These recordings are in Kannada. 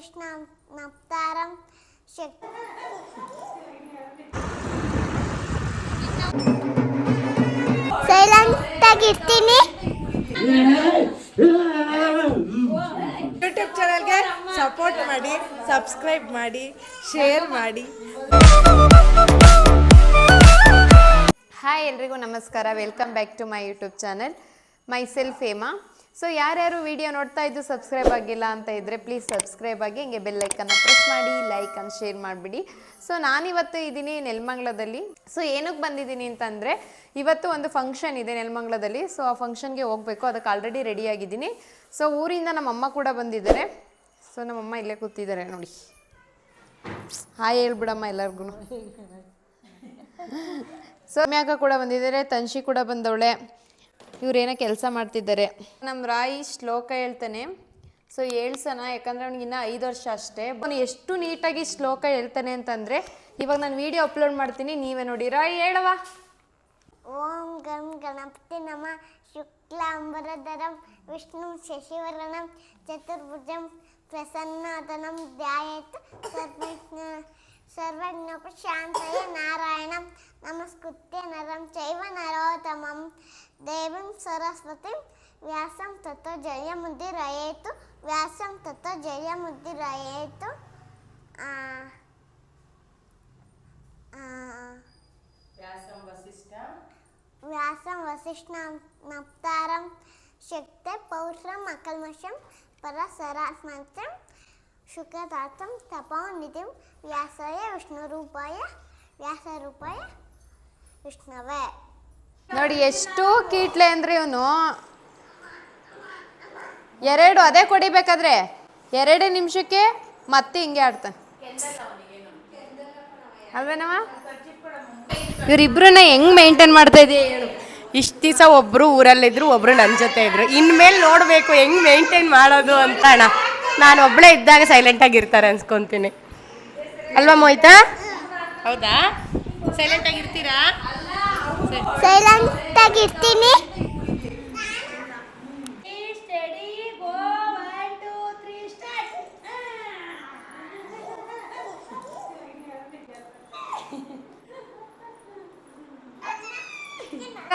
ವಸಿಷ್ಠನಪ್ತಾರಂ ಶಕ್ತಿ ಸೈಲೆಂಟ್ ಆಗಿರ್ತೀನಿ. ಯೂಟ್ಯೂಬ್ ಚಾನಲ್ಗೆ ಸಪೋರ್ಟ್ ಮಾಡಿ, ಸಬ್ಸ್ಕ್ರೈಬ್ ಮಾಡಿ, ಶೇರ್ ಮಾಡಿ. ಹಾಯ್ ಎಲ್ರಿಗೂ ನಮಸ್ಕಾರ. Welcome back to my YouTube channel my self Hema. So ಯಾರ್ಯಾರು ವಿಡಿಯೋ ನೋಡ್ತಾ ಇದ್ದು ಸಬ್ಸ್ಕ್ರೈಬ್ ಆಗಿಲ್ಲ ಅಂತ ಇದ್ದರೆ ಪ್ಲೀಸ್ ಸಬ್ಸ್ಕ್ರೈಬ್ ಆಗಿ ಹಿಂಗೆ ಬೆಲ್ ಐಕನ್ನ ಪ್ರೆಸ್ ಮಾಡಿ, ಲೈಕ್ ಆ್ಯಂಡ್ ಶೇರ್ ಮಾಡಿಬಿಡಿ. ಸೊ ನಾನಿವತ್ತು ಇದ್ದೀನಿ ನೆಲಮಂಗಲದಲ್ಲಿ. ಸೊ ಏನಕ್ಕೆ ಬಂದಿದ್ದೀನಿ ಅಂತಂದರೆ ಇವತ್ತು ಒಂದು ಫಂಕ್ಷನ್ ಇದೆ ನೆಲಮಂಗಲದಲ್ಲಿ. ಸೊ ಆ ಫಂಕ್ಷನ್ಗೆ ಹೋಗಬೇಕು, ಅದಕ್ಕೆ ಆಲ್ರೆಡಿ ರೆಡಿಯಾಗಿದ್ದೀನಿ. ಸೊ ಊರಿಂದ ನಮ್ಮಮ್ಮ ಕೂಡ ಬಂದಿದ್ದಾರೆ. ಸೊ ನಮ್ಮಮ್ಮ ಇಲ್ಲೇ ಕೂತಿದ್ದಾರೆ ನೋಡಿ. ಹಾಯ್ ಹೇಳ್ಬಿಡಮ್ಮ ಎಲ್ಲರಿಗೂ. ಸೊ ಮ್ಯಾಕ ಕೂಡ ಬಂದಿದ್ದಾರೆ, ತನ್ಷಿ ಕೂಡ ಬಂದವಳೆ. ಇವ್ರೇನೋ ಕೆಲಸ ಮಾಡ್ತಿದ್ದಾರೆ. ನಮ್ಮ ರಾಯಿ ಶ್ಲೋಕ ಹೇಳ್ತಾನೆ. ಸೊ ಹೇಳ್ಸೋಣ, ಯಾಕಂದರೆ ಅವ್ನಿಗಿನ್ನ 5 ವರ್ಷ ಅಷ್ಟೇ. ಅವನು ಎಷ್ಟು ನೀಟಾಗಿ ಶ್ಲೋಕ ಹೇಳ್ತಾನೆ ಅಂತಂದರೆ ಇವಾಗ ನಾನು ವಿಡಿಯೋ ಅಪ್ಲೋಡ್ ಮಾಡ್ತೀನಿ, ನೀವೇ ನೋಡಿ. ರಾಯಿ ಹೇಳವಾ. ಓಂ ಗಂ ಗಣಪತಿ ನಮಃ ಶುಕ್ಲಾಂಬರಧರಂ ವಿಷ್ಣು ಶಶಿವರ್ಣಂ ಚತುರ್ಭುಜಂ ಪ್ರಸನ್ನವದನಂ ಧ್ಯಾಯೇತ್ ಸರ್ವಜ್ಞೋಪಶಾಂತಯೇ ನಾರಾಯಣಂ ನಮಸ್ಕೃತ್ಯ ನರಂ ಚೈವ ನರೋತ್ತಮಂ ದೇವಂ ಸರಸ್ವತಿಂ ವ್ಯಾಸಂ ತತೋ ಜಯಮುದ್ದಿರಯೇತು ವ್ಯಾಸಂ ತತೋ ಜಯಮುದ್ದಿರಯೇತು. ವ್ಯಾಸಂ ವಸಿಷ್ಠನಪ್ತಾರಂ ಶಕ್ತೆ ಪೌರುಷಂ ಅಕಲ್ಮಷಂ ಪರಸರಾತ್ಮಂತ್ರಂ ಶುಕದಾತಂ ತಪೋನಿಧಿಂ ವ್ಯಾಸಾಯ ವಿಷ್ಣುರೂಪಾಯ ವ್ಯಾಸರೂಪಾಯ ವಿಷ್ಣುವೇ. ನೋಡಿ ಎಷ್ಟು ಕೀಟ್ಲೆ ಅಂದರೆ ಇವನು. ಎರಡು ಅದೇ ಕೊಡಿಬೇಕಾದ್ರೆ 2 ನಿಮಿಷಕ್ಕೆ ಮತ್ತೆ ಹಿಂಗೆ ಆಡ್ತಾನೆ ಅಲ್ವೇನವ. ಇವರಿಬ್ಬರನ್ನ ಹೆಂಗ್ ಮೇಂಟೈನ್ ಮಾಡ್ತಾ ಇದೀಯ ಹೇಳು. ಇಷ್ಟು ದಿವಸ ಒಬ್ಬರು ಊರಲ್ಲಿದ್ರು, ಒಬ್ಬರು ನನ್ನ ಜೊತೆ ಇದ್ರು. ಇನ್ಮೇಲೆ ನೋಡಬೇಕು ಹೆಂಗೆ ಮೇಂಟೈನ್ ಮಾಡೋದು ಅಂತ ಅಣ್ಣ. ನಾನು ಒಬ್ಬಳೇ ಇದ್ದಾಗ ಸೈಲೆಂಟಾಗಿ ಇರ್ತಾರೆ ಅನ್ಸ್ಕೊತೀನಿ ಅಲ್ವಾ ಮೋಹಿತಾ? ಹೌದಾ? ಸೈಲೆಂಟಾಗಿರ್ತೀರಾ? ಸೈಲೆಂಟ್ ಆಗಿರ್ತೀನಿ.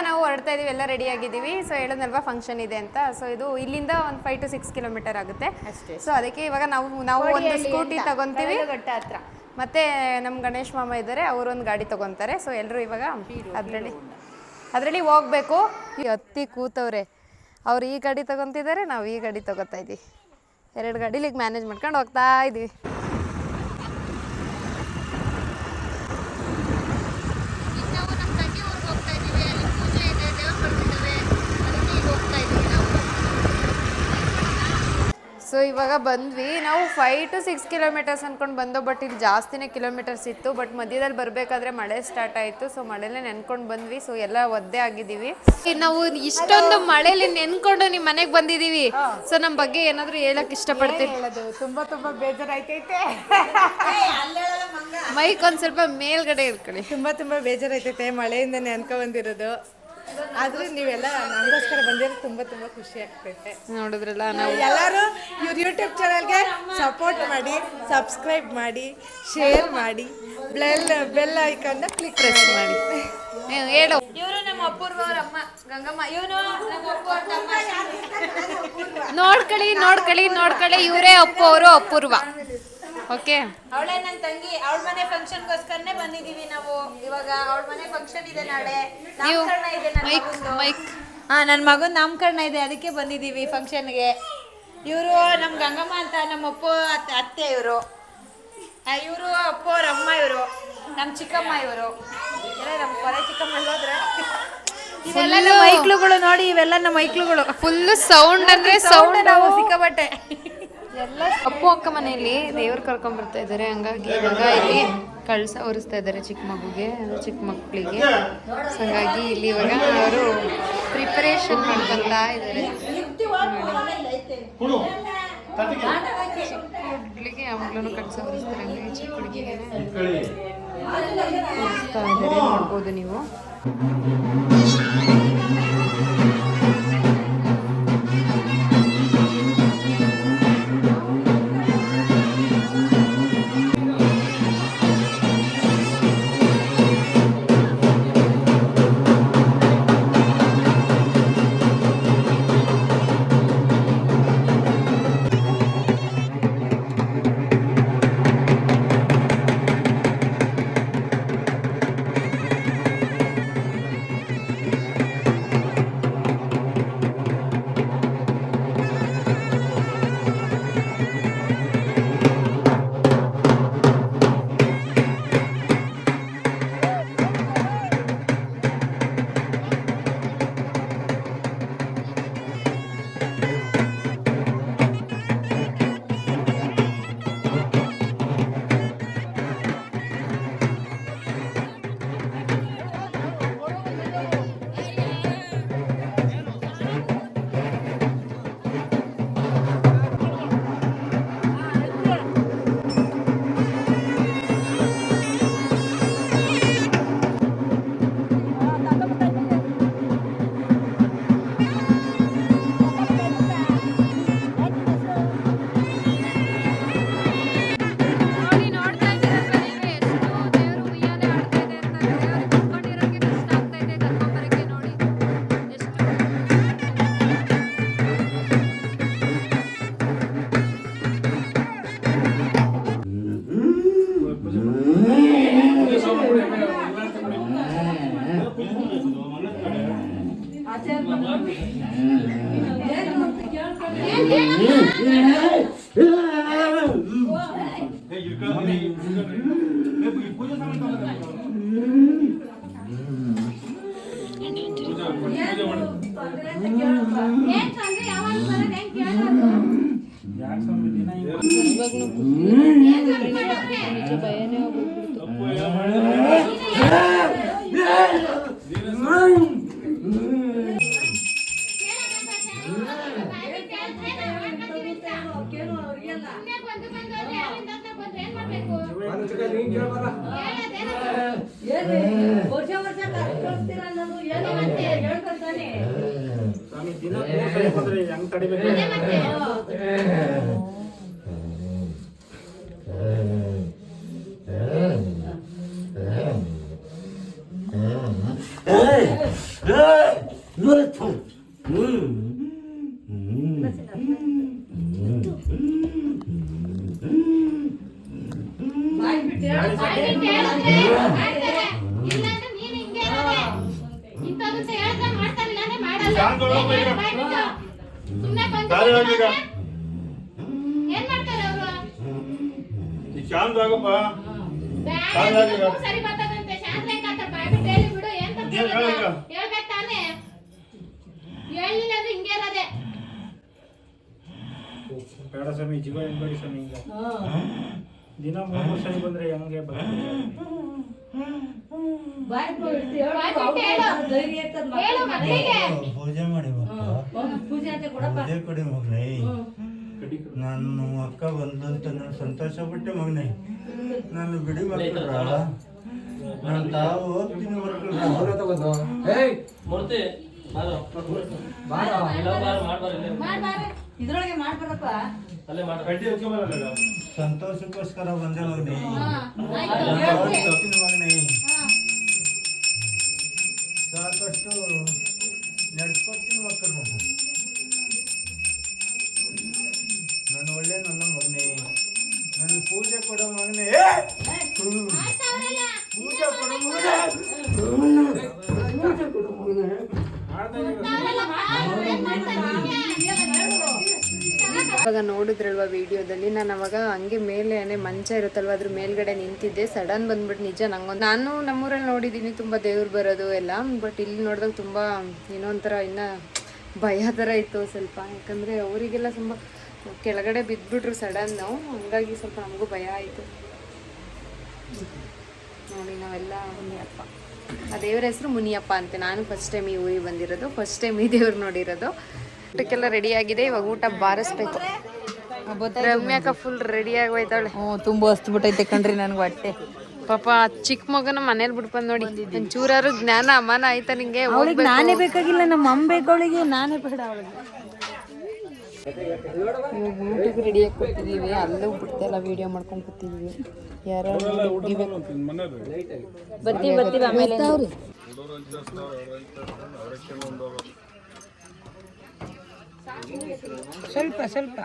ನಾವು ಹೊರಡ್ತಾ ಇದೀವಿ, ಎಲ್ಲ ರೆಡಿ ಆಗಿದ್ದೀವಿ. ಸೊ ಹೇಳೋದಲ್ವಾ ಫಂಕ್ಷನ್ ಇದೆ ಅಂತ. ಸೊ ಇದು ಇಲ್ಲಿಂದ ಒಂದು 5 to 6 ಕಿಲೋಮೀಟರ್ ಆಗುತ್ತೆ ಅಷ್ಟೇ. ಸೊ ಅದಕ್ಕೆ ಇವಾಗ ನಾವು ಒಂದು ಸ್ಕೂಟಿ ತಗೊಂತೀವಿ ಹತ್ರ. ಮತ್ತೆ ನಮ್ಮ ಗಣೇಶ್ ಮಾಮ ಇದ್ದಾರೆ, ಅವರೊಂದು ಗಾಡಿ ತಗೊತಾರೆ. ಸೊ ಎಲ್ಲರೂ ಇವಾಗ ಅದರಲ್ಲಿ ಹೋಗ್ಬೇಕು. ಈ ಹತ್ತಿ ಕೂತವ್ರೆ. ಅವ್ರು ಈ ಗಾಡಿ ತಗೊತಿದ್ದಾರೆ, ನಾವು ಈ ಗಾಡಿ ತಗೋತಾ ಇದ್ದೀವಿ. 2 ಗಾಡಿಲಿಗೆ ಮ್ಯಾನೇಜ್ ಮಾಡ್ಕೊಂಡು ಹೋಗ್ತಾ ಇದ್ದೀವಿ. ಸೊ ಇವಾಗ ಬಂದ್ವಿ. ನಾವು 5 to 6 ಕಿಲೋಮೀಟರ್ಸ್ ಅಂದ್ಕೊಂಡು ಬಂದೋ, ಬಟ್ ಇಲ್ಲಿ ಜಾಸ್ತಿನೇ ಕಿಲೋಮೀಟರ್ಸ್ ಇತ್ತು. ಬಟ್ ಮಧ್ಯದಲ್ಲಿ ಬರಬೇಕಾದ್ರೆ ಮಳೆ ಸ್ಟಾರ್ಟ್ ಆಯಿತು. ಸೊ ಮಳೆಲೇ ನೆನ್ಕೊಂಡು ಬಂದ್ವಿ. ಸೊ ಎಲ್ಲ ಒದ್ದೆ ಆಗಿದ್ದೀವಿ. ನಾವು ಇಷ್ಟೊಂದು ಮಳೇಲಿ ನೆನ್ಕೊಂಡು ನಿಮ್ಮ ಮನೆಗೆ ಬಂದಿದ್ದೀವಿ. ಸೊ ನಮ್ಮ ಬಗ್ಗೆ ಏನಾದರೂ ಹೇಳಕ್ಕೆ ಇಷ್ಟಪಡ್ತೀನಿ. ತುಂಬ ಬೇಜಾರಾಯ್ತೈತೆ. ಮೈಕ್ ಒಂದು ಸ್ವಲ್ಪ ಮೇಲ್ಗಡೆ ಇರ್ಕೊಳ್ಳಿ. ತುಂಬ ಬೇಜಾರಾಯ್ತೈತೆ ಮಳೆಯಿಂದ ನೆನ್ಕೊ ಬಂದಿರೋದು. ಆದ್ರೆ ನೀವೆಲ್ಲ ನನಗೋಸ್ಕರ ಬಂದಿರೋ ತುಂಬ ಖುಷಿ ಆಗ್ತೈತೆ. ನೋಡಿದ್ರಲ್ಲ, ನಾವು ಎಲ್ಲರೂ ಇವ್ರ ಯೂಟ್ಯೂಬ್ ಚಾನಲ್ಗೆ ಸಪೋರ್ಟ್ ಮಾಡಿ, ಸಬ್ಸ್ಕ್ರೈಬ್ ಮಾಡಿ, ಶೇರ್ ಮಾಡಿ, ಬೆಲ್ ಐಕನ್ನ ಪ್ರೆಸ್ ಮಾಡಿ. ಹೇಳು. ಇವರು ನಮ್ಮ ಅಪೂರ್ವ ಅವ್ರ ಅಮ್ಮ ಗಂಗಮ್ಮ. ಇವನು ನಮ್ಮ ಅಪ್ಪು ಅವ್ರ ತಮ್ಮ. ನೋಡ್ಕೊಳ್ಳಿ. ಇವರೇ ಅಪ್ಪು ಅವರು ಅಪೂರ್ವ. ಓಕೆ, ಅವಳೇ ನನ್ನ ತಂಗಿ. ಅವಳ ಮನೆ ಫಂಕ್ಷನ್ಗೋಸ್ಕರನೇ ಬಂದಿದೀವಿ ನಾವು. ಇವಾಗ ಅವಳ ಮನೆ ಫಂಕ್ಷನ್ ಇದೆ ನಾಳೆ, ನಾಮಕರಣ ಇದೆ. ನನ್ನ ಮಗನ ನಾಮಕರಣ ಇದೆ, ಅದಕ್ಕೆ ಬಂದಿದ್ದೀವಿ ಫಂಕ್ಷನ್ಗೆ. ಇವರು ನಮ್ಮ ಗಂಗಮ್ಮ ಅಂತ, ನಮ್ಮ ಅಪ್ಪ ಅತ್ತೆ. ಇವರು ಅಪ್ಪ ಅವ್ರ ಅಮ್ಮ. ಇವರು ನಮ್ಮ ಚಿಕ್ಕಮ್ಮ. ಇವರು ನಮ್ಮ ಕೊಲೆ ಚಿಕ್ಕಮ್ಮ ಹೋದ್ರೆ ಇವೆಲ್ಲ ನಮ್ಮ ಮೈಕ್ಳುಗಳು ನೋಡಿ. ಇವೆಲ್ಲ ನಮ್ಮ ಮೈಕ್ಳುಗಳು. ಫುಲ್ ಸೌಂಡ್ ಅಂದ್ರೆ ಸೌಂಡ್. ನಾವು ಸಿಕ್ಕಾಬಟ್ಟೆ ಎಲ್ಲ ಅಪ್ಪು ಅಕ್ಕ ಮನೆಯಲ್ಲಿ ದೇವ್ರು ಕರ್ಕೊಂಡ್ ಬರ್ತಾ ಇದ್ದಾರೆ. ಹಂಗಾಗಿ ಇವಾಗ ಇಲ್ಲಿ ಕಳ್ಸ ಒರೆಸ್ತಾ ಇದ್ದಾರೆ ಚಿಕ್ಕ ಮಗುಗೆ, ಚಿಕ್ಕ ಮಕ್ಕಳಿಗೆ. ಹಂಗಾಗಿ ಇಲ್ಲಿ ಇವಾಗ ಅವರು ಪ್ರಿಪರೇಷನ್ ಮಾಡ್ಕೊಂತಾ ಇದ್ದಾರೆ. ಚಿಕ್ಕ ಹುಡ್ಲಿಗೆ ಯಾವಾಗ್ಲೂ ಕಳ್ಸ ಒರೆಸ್ತಾರೆ. ಹಂಗಾಗಿ ಚಿಕ್ಕ ಹುಡುಗಿಗೆ ಒರೆಸ್ತಾ ಇದ್ದಾರೆ, ನೋಡ್ಬೋದು ನೀವು. ಬೇಡ ಸ್ವಾಮಿ, ಜೀವ ಏನ್ಬೇಡಿ ಸ್ವಾಮಿ. ಈಗ ದಿನ 3 ಸರಿ ಬಂದ್ರೆ ಹೆಂಗೆ ಪೂಜೆ ಮಾಡಿ ಪೂಜೆ ಕೊಡಿ ಮಗನೇ. ನನ್ನ ಅಕ್ಕ ಬಂದಂತ ನಾನು ಸಂತೋಷ ಪಟ್ಟೆ ಮಗನೇ. ನಾನು ಬಿಡಿ ಮಕ್ಕಳ ನಾನು ತಾವು ಹೋಗ್ತೀನಿ ಇದ್ರೊಳಗೆ ಮಾಡ್ಬಾರಪ್ಪ. ಸಂತೋಷಕ್ಕೋಸ್ಕರ ಬಂದೆ ಮಗನೇ. ಮಗನೇ ಸಾಕಷ್ಟು ನಡ್ಸ್ಕೊಡ್ತೀನಿ ಮಕ್ಕಳು. ನಾನು ಒಳ್ಳೆ ನನ್ನ ಮಗನೇ. ನನ್ನ ಪೂಜೆ ಕೊಡೋ ಮಗನೇ. ಪೂಜೆ ಕೊಡೋ ಮಗನೇ. ಪೂಜೆ ಕೊಡೋ ಮಗನೇ. ಇವಾಗ ನೋಡಿದ್ರಲ್ವ ವಿಡಿಯೋದಲ್ಲಿ, ನಾನು ಅವಾಗ ಹಂಗೆ ಮೇಲೆ ಮಂಚ ಇರುತ್ತಲ್ವ ಅದ್ರ ಮೇಲ್ಗಡೆ ನಿಂತಿದ್ದೆ. ಸಡನ್ ಬಂದ್ಬಿಟ್ಟು ನಿಜ ನಂಗೊಂದು, ನಾನು ನಮ್ಮೂರಲ್ಲಿ ನೋಡಿದ್ದೀನಿ ತುಂಬ ದೇವ್ರು ಬರೋದು ಎಲ್ಲ, ಬಟ್ ಇಲ್ಲಿ ನೋಡಿದಾಗ ತುಂಬ ಏನೋ ಒಂಥರ ಇನ್ನು ಭಯ ಥರ ಇತ್ತು ಸ್ವಲ್ಪ. ಯಾಕಂದರೆ ಅವರಿಗೆಲ್ಲ ತುಂಬ ಕೆಳಗಡೆ ಬಿದ್ದುಬಿಟ್ರು ಸಡನ್ನು, ಹಂಗಾಗಿ ಸ್ವಲ್ಪ ನಮಗೂ ಭಯ ಆಯಿತು ನೋಡಿ. ನಾವೆಲ್ಲ ಮುನಿಯಪ್ಪ, ಆ ದೇವ್ರ ಹೆಸರು ಮುನಿಯಪ್ಪ ಅಂತೆ. ನಾನು ಫಸ್ಟ್ ಟೈಮ್ ಈ ಊರಿಗೆ ಬಂದಿರೋದು, ಫಸ್ಟ್ ಟೈಮ್ ಈ ದೇವ್ರು ನೋಡಿರೋದು. ಊಟಕ್ಕೆಲ್ಲ ರೆಡಿ ಆಗಿದೆ, ಇವಾಗ ಊಟ ಬಾರಿಸ್ಬೇಕು. ರಮ್ಯಾಕ ಫುಲ್ ರೆಡಿ ಆಗೋಯ್ತಾಳೆ. ತುಂಬ ಹಸ್ಬಿಟ್ಟೈತೆ ಕಣ್ರಿ ನನ್ಗೆ ಹೊಟ್ಟೆ. ಪಾಪ ಚಿಕ್ಕ ಮಗನ ಮನೇಲಿ ಬಿಟ್ಬಂದ್ ನೋಡಿ, ಒಂಚೂರಾರು ಜ್ಞಾನ ಅಮಾನ ಆಯ್ತಾ ನಿಂಗೆ? ನಾನೇ ಬೇಕಾಗಿಲ್ಲ, ನಮ್ಮ ಅಮ್ಮ ಬೇಕು ಅವಳಿಗೆ, ನಾನೇ ಬೇಡ ಅವಳಿಗೆ. ಊಟಕ್ಕೆ ರೆಡಿಯಾಗಿ ಕೊಡ್ತಿದ್ದೀವಿ, ಅಲ್ಲೂ ಬಿಡ್ತೆಲ್ಲ ವಿಡಿಯೋ ಮಾಡ್ಕೊಂಡು ಕೂತಿದ್ದೀವಿ. ಯಾರು ಬರ್ತೀವಿ ಆಮೇಲೆ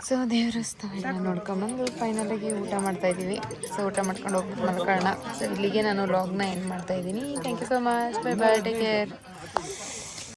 ಸೊ ದೇವರಸ್ಥಾನ ಎಲ್ಲ ನೋಡ್ಕೊಂಬಂದು ಫೈನಲಾಗಿ ಊಟ ಮಾಡ್ತಾ ಇದ್ದೀವಿ. ಸೊ ಊಟ ಮಾಡ್ಕೊಂಡು ಹೋಗ್ಬಿಟ್ಟು ಮಲ್ಕೊಳ್ಳೋಣ. ಸೊ ಇಲ್ಲಿಗೆ ನಾನು ವ್ಲಾಗ್ನ ಎಂಡ್ ಮಾಡ್ತಾ ಇದ್ದೀನಿ. Thank you so much, bye bye, take care.